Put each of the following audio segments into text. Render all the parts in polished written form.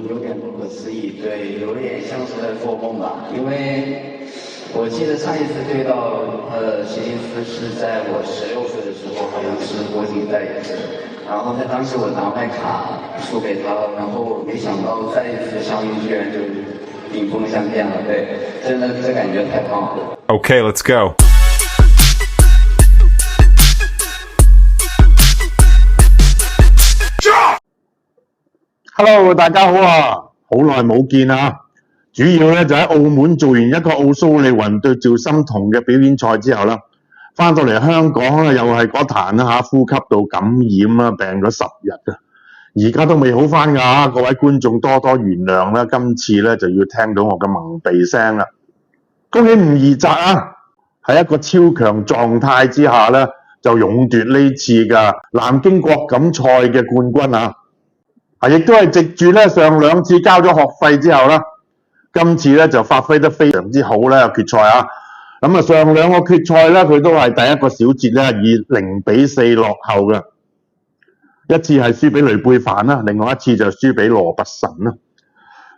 有点不可思议，对，有点像是在做梦吧。因为我记得上一次对到席金斯是在我16岁的时候，好像是国锦赛也是，然后在当时我拿麦卡输给他了，然后没想到再一次相遇居然就顶峰相见了，对，真的这感觉太棒了。Okay, let's go. Hello， 大家好啊，好耐冇見啊！主要咧就喺澳門做完一個奧蘇利雲對趙心彤嘅表演賽之後啦，翻到嚟香港咧又係嗰壇啦嚇，呼吸道感染啦，病咗10日啊，而家都未好翻㗎，各位觀眾多多原諒啦，今次咧就要聽到我嘅萌鼻聲啦。恭喜吳怡澤啊，喺一個超強狀態之下咧，就勇奪呢次嘅南京國錦賽嘅冠軍啊！亦都係藉住咧上兩次交咗學費之後啦，今次咧就發揮得非常之好咧決賽啊！咁啊上兩個決賽咧佢都係第一個小節咧以0-4落後嘅，一次係輸俾雷貝凡啦，另外一次就輸俾羅拔臣啦。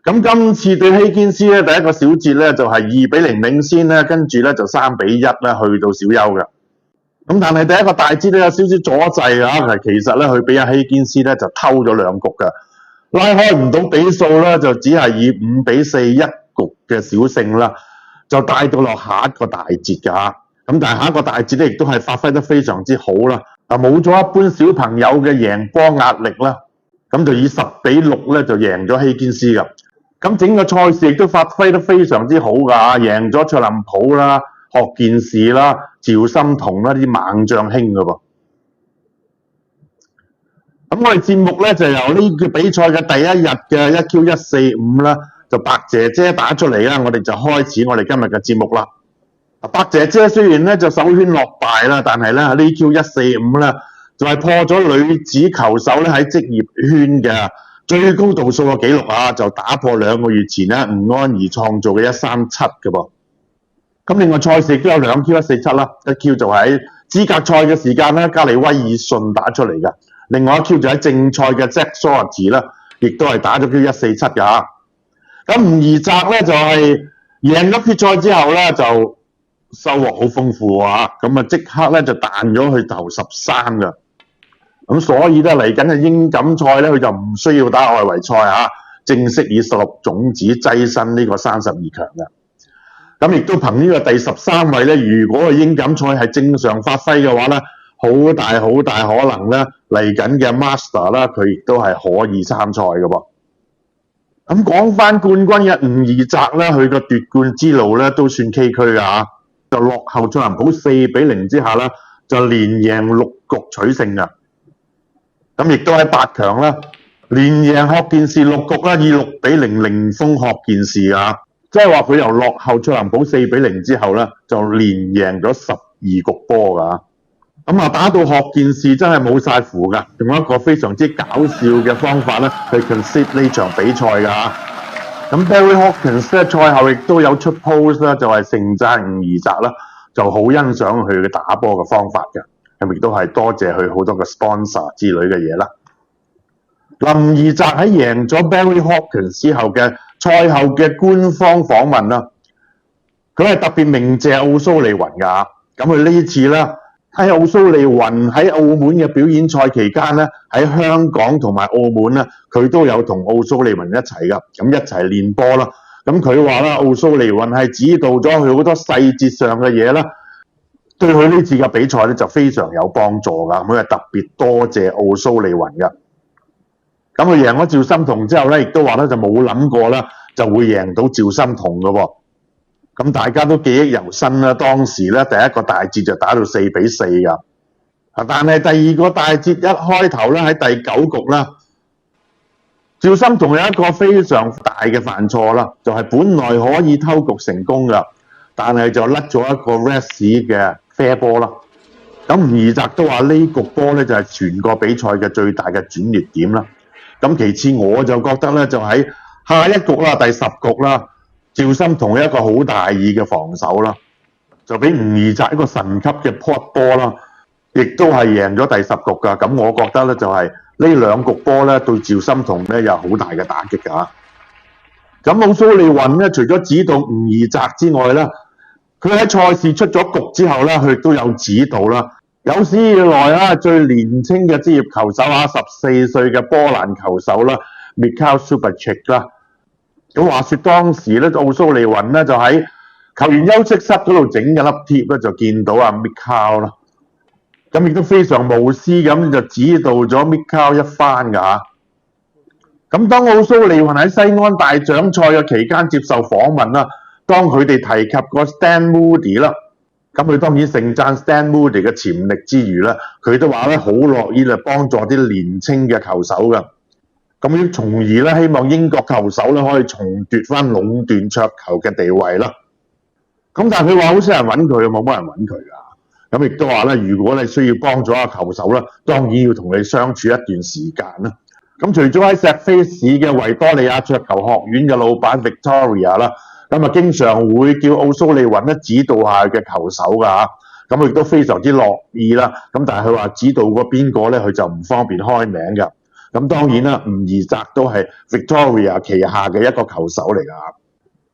咁今次對希堅斯咧第一個小節咧就係2-0領先咧，跟住咧就3-1啦去到小休嘅。咁但係第一個大節咧有少少阻滯啊，其實咧佢俾阿希堅斯咧就偷咗2局嘅，拉開唔到比數啦，就只係以5-4一局嘅小勝啦，就帶到落下一個大節㗎。咁但係下一個大節咧亦都係發揮得非常之好啦，冇咗一般小朋友嘅贏波壓力啦，咁就以10-6咧就贏咗希堅斯㗎。咁整個賽事亦都發揮得非常之好㗎，贏咗卓林普啦、學健士啦、趙心彤啦啲猛將兄㗎噃。咁我哋節目咧就由呢個比賽嘅第一日嘅1Q145啦，就白姐姐打出嚟啦，我哋就開始我哋今日嘅節目啦。白姐姐雖然咧就首圈落敗啦，但係咧呢 Q145咧就係破咗女子球手咧喺職業圈嘅最高度數嘅紀錄啊，就打破2個月前咧吳安儀創造嘅137嘅噃。咁另外賽事亦都有2 Q147啦，一 Q 就喺資格賽嘅時間咧，加里威爾遜打出嚟嘅，另外一 Q 就喺正賽嘅 Jack Soares 啦，亦都係打咗 Q147 㗎。咁吳怡澤咧就係贏咗決賽之後咧就收穫好豐富啊，咁啊即刻咧就彈咗去頭13㗎。咁所以咧嚟緊嘅英錦賽咧佢就唔需要打外圍賽啊，正式以16種子躋身呢個32強嘅。咁亦都憑呢個第13位咧，如果個英錦賽係正常發揮嘅話咧，好大可能咧嚟緊嘅 Master 啦，佢亦都係可以參賽嘅噃。咁講翻冠軍嘅吳怡澤咧，佢個奪冠之路咧都算崎嶇㗎，就落後卓林普4-0之下啦，就連贏6局取勝㗎。咁亦都喺8強啦，連贏學健士6局啦，以6-0零封學健士啊！即係話佢由落後卓林普4-0之後咧，就連贏咗12局波㗎。咁啊打到學健士真係冇晒符㗎，用一個非常之搞笑嘅方法咧去 concede 呢場比賽㗎。咁 Barry Hawkins 咧賽後亦都有出 post 啦，就係盛讚吳怡澤啦，就好欣賞佢嘅打波嘅方法嘅，咁亦都係多謝佢好多嘅 sponsor 之類嘅嘢啦。吳怡澤喺贏咗 Barry Hawkins 之後嘅賽後嘅官方訪問啦，佢係特別鳴謝奧蘇利雲㗎。咁佢呢次啦喺奧蘇利雲喺澳門嘅表演賽期間咧，喺香港同埋澳門咧，佢都有同奧蘇利雲一齊㗎，咁一齊練波啦。咁佢話啦，奧蘇利雲係指導咗佢好多細節上嘅嘢啦，對佢呢次嘅比賽咧就非常有幫助㗎。咁係特別多謝奧蘇利雲㗎。咁佢贏咗趙心彤之後咧，亦都話咧就冇諗過啦，就會贏到趙心彤㗎喎。咁大家都記憶猶新啦，當時咧第一個大節就打到4-4㗎。但係第二個大節一開頭咧喺第9局啦，趙心彤有一個非常大嘅犯錯啦，就係本來可以偷局成功㗎，但係就甩咗一個 Rest 嘅 fair 波啦。咁吳怡澤都話呢局波咧就係全個比賽嘅最大嘅轉捩點啦。咁其次我就覺得咧就喺下一局啦，第10局啦，趙心彤一個好大意嘅防守啦，就俾吳怡澤一個神級嘅 pot 波啦，亦都係贏咗第10局㗎。咁我覺得咧就係兩局波咧對趙心童咧有好大嘅打擊㗎。咁奧蘇利雲咧，除咗指導吳怡澤之外咧，佢喺賽事出咗局之後咧，佢亦都有指導啦。有史以來最年輕嘅職業球手14歲嘅波蘭球手啦 Mikhail Subasic 啦。咁話說當時咧，奧蘇利雲咧就喺球員休息室嗰度整緊粒貼咧，就見到Mikhail 啦。咁亦都非常無私咁就指導咗 Mikhail 一番㗎。咁當奧蘇利雲喺西安大獎賽嘅期間接受訪問啦，當佢哋提及過 Stan Moody 啦，咁佢當然盛讚 Stan Moody 嘅潛力之餘咧，佢都話咧好樂意嚟幫助啲年青嘅球手㗎。咁從而咧希望英國球手咧可以重奪翻壟斷桌球嘅地位啦。咁但係佢話好少人揾佢，冇乜人揾佢㗎。咁亦都話咧，如果你需要幫助球手咧，當然要同你相處一段時間啦。咁除咗喺錫菲市嘅維多利亞桌球學院嘅老闆 Victoria 啦，咁經常會叫奧蘇利雲咧指導下嘅球手㗎。咁亦都非常之樂意啦。咁但係佢話指導過邊個咧，佢就唔方便開名㗎。咁當然啦，吳怡澤都係 Victoria 旗下嘅一個球手嚟㗎。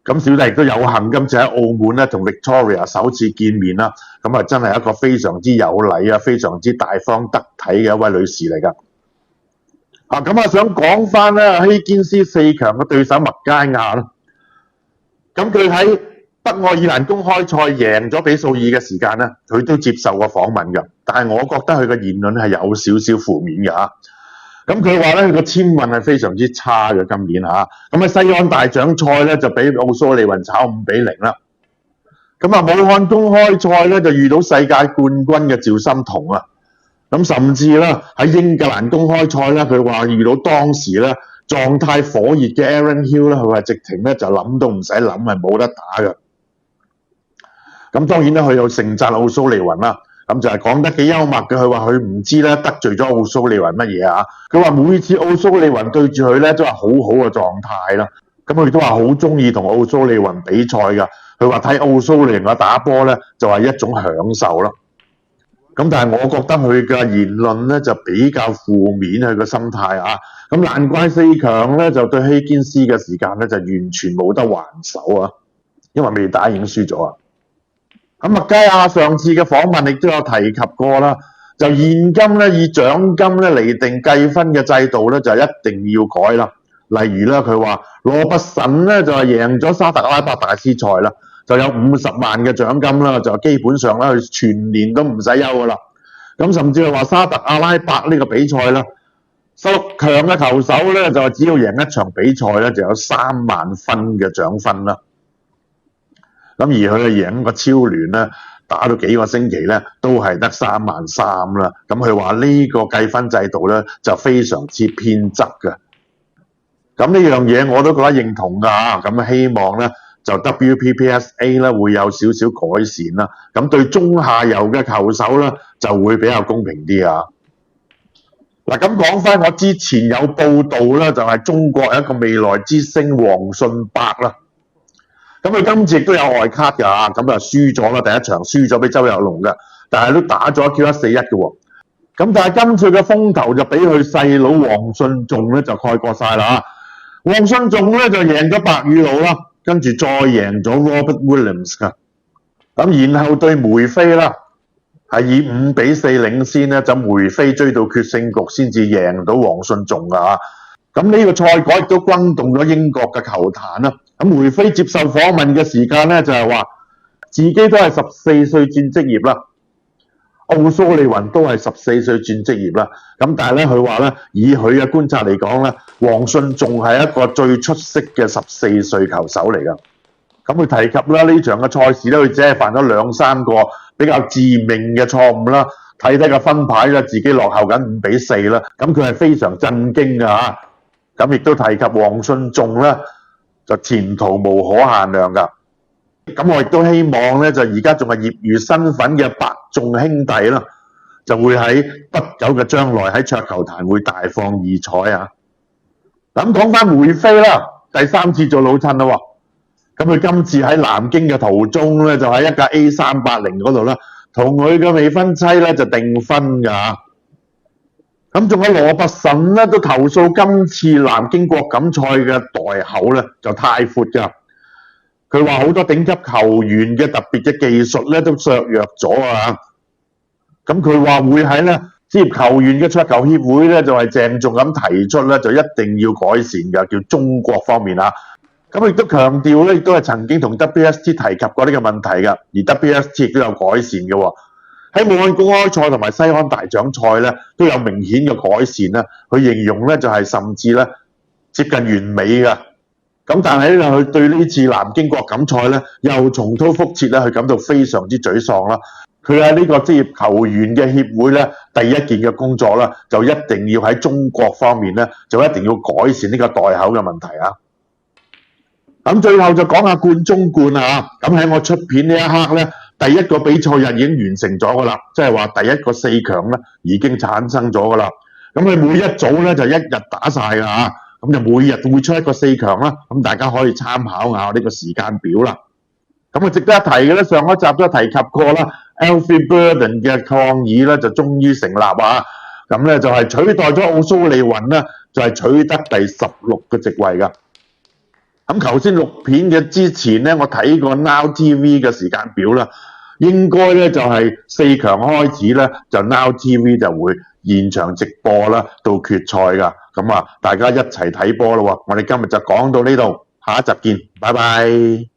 咁小弟亦都有幸今次喺澳門咧同 Victoria 首次見面啦。咁真係一個非常之有禮非常之大方得體嘅一位女士嚟㗎。咁想講翻咧希堅斯4強嘅對手麥佳亞啦。咁佢喺北愛爾蘭公開賽贏咗比數2嘅時間咧，佢都接受過訪問㗎。但係我覺得佢嘅言論係有少少負面㗎。咁佢話咧，佢個簽運係非常之差嘅今年咁喺西安大獎賽咧就俾奧蘇利雲炒5-0啦。咁武漢公開賽咧就遇到世界冠軍嘅趙心童啦。咁甚至咧喺英格蘭公開賽咧，佢話遇到當時咧狀態火熱嘅 Aaron Hill 咧，佢話直情咧就諗都唔使諗，係冇得打嘅。咁當然咧，佢有盛讚奧蘇利雲啦。咁就係講得幾幽默嘅，佢話佢唔知咧得罪咗奧蘇利雲乜嘢佢話每次奧蘇利雲對住佢咧都係好好嘅狀態啦。咁佢都話好中意同奧蘇利雲比賽㗎。佢話睇奧蘇利雲打波咧就係一種享受啦。咁但係我覺得佢嘅言論咧就比較負面，佢嘅心態咁難怪4強咧就對希堅斯嘅時間咧就完全冇得還手因為未打已經輸咗咁麥佳亞上次嘅訪問亦都有提及過啦，就現今咧以獎金咧嚟定計分嘅制度咧就一定要改啦。例如咧佢話羅拔臣咧就係贏咗沙特阿拉伯大師賽啦，就有50萬嘅獎金啦，就基本上咧佢全年都唔使休噶啦。咁甚至係話沙特阿拉伯呢個比賽啦，16強嘅球手咧就只要贏一場比賽咧就有3萬分嘅獎分啦。咁而佢贏個超聯咧，打到幾個星期咧，都係得33000啦。咁佢話呢個計分制度咧就非常之偏執嘅。咁呢樣嘢我都覺得認同㗎。咁希望咧就 WPPSA 咧會有少少改善啦。咁對中下游嘅球手咧就會比較公平啲嗱，咁講翻我之前有報道啦，就係中國有一個未來之星黃信伯啦。咁佢今次亦都有外卡㗎，咁輸咗啦，第一場輸咗俾周有龍嘅，但係都打咗 Q141嘅喎。咁但係今次嘅風頭就俾佢細佬黃信仲咧就蓋過晒啦。黃信仲咧就贏咗白羽魯啦，跟住再贏咗 Robert Williams 㗎。咁然後對梅飛啦，係以5-4領先咧，就梅飛追到決勝局先至贏到黃信仲㗎。咁呢個賽果亦都轟動咗英國嘅球壇啦。咁梅飛接受訪問嘅時間咧，就係話自己都係14歲轉職業啦，奧蘇利雲都係14歲轉職業啦。咁但係咧，佢話咧，以佢嘅觀察嚟講咧，黃信仲係一個最出色嘅14歲球手嚟㗎。咁佢提及啦，呢場嘅賽事咧，佢只係犯咗2-3個比較致命嘅錯誤啦。睇個分牌咧，自己落後緊5-4啦。咁佢係非常震驚㗎。咁亦都提及黃信仲咧，就前途無可限量㗎。咁我亦都希望咧，就而家仲係業餘身份嘅白仲兄弟啦，就會喺不久嘅將來喺桌球壇會大放異彩咁講翻梅飛啦，第3次做老襯啦喎。咁佢今次喺南京嘅途中咧，就喺一架 A380嗰度啦，同佢嘅未婚妻咧就訂婚㗎。咁仲有羅拔臣咧都投訴今次南京國錦賽嘅袋口咧就太闊㗎，佢話好多頂級球員嘅特別嘅技術咧都削弱咗啊！咁佢話會喺咧職業球員嘅桌球協會咧就係鄭重咁提出咧就一定要改善㗎，叫中國方面啊。咁亦都強調咧，亦都係曾經同 WST 提及過呢個問題㗎，而 WST 亦都有改善嘅喎。喺武漢公開賽同埋西安大獎賽咧都有明顯嘅改善啦，佢形容咧就係甚至咧接近完美㗎。咁但係咧佢對呢次南京國錦賽咧又重蹈覆轍咧，佢感到非常之沮喪啦。佢喺呢個職業球員嘅協會咧第一件嘅工作啦，就一定要喺中國方面咧就一定要改善呢個袋口嘅問題啊。咁最後就講下冠中冠啊！咁喺我出片呢一刻咧，第一個比賽日已經完成咗㗎啦，即係話第一個四強咧已經產生咗㗎啦。咁佢每一組咧就一日打晒㗎嚇，咁就每日會出一個四強啦。咁大家可以參考下呢個時間表啦。咁啊值得一提嘅咧，上一集都提及過啦 ，Alfie Burden 嘅抗議咧就終於成立啊！咁咧就係取代咗奧蘇利雲咧，就係取得第16個席位㗎。咁頭先錄片嘅之前咧，我睇過 Now TV 嘅時間表啦，應該咧就係四強開始咧，就 Now TV 就會現場直播啦，到決賽㗎。咁啊，大家一齊睇波咯喎！我哋今日就講到呢度，下一集見，拜拜。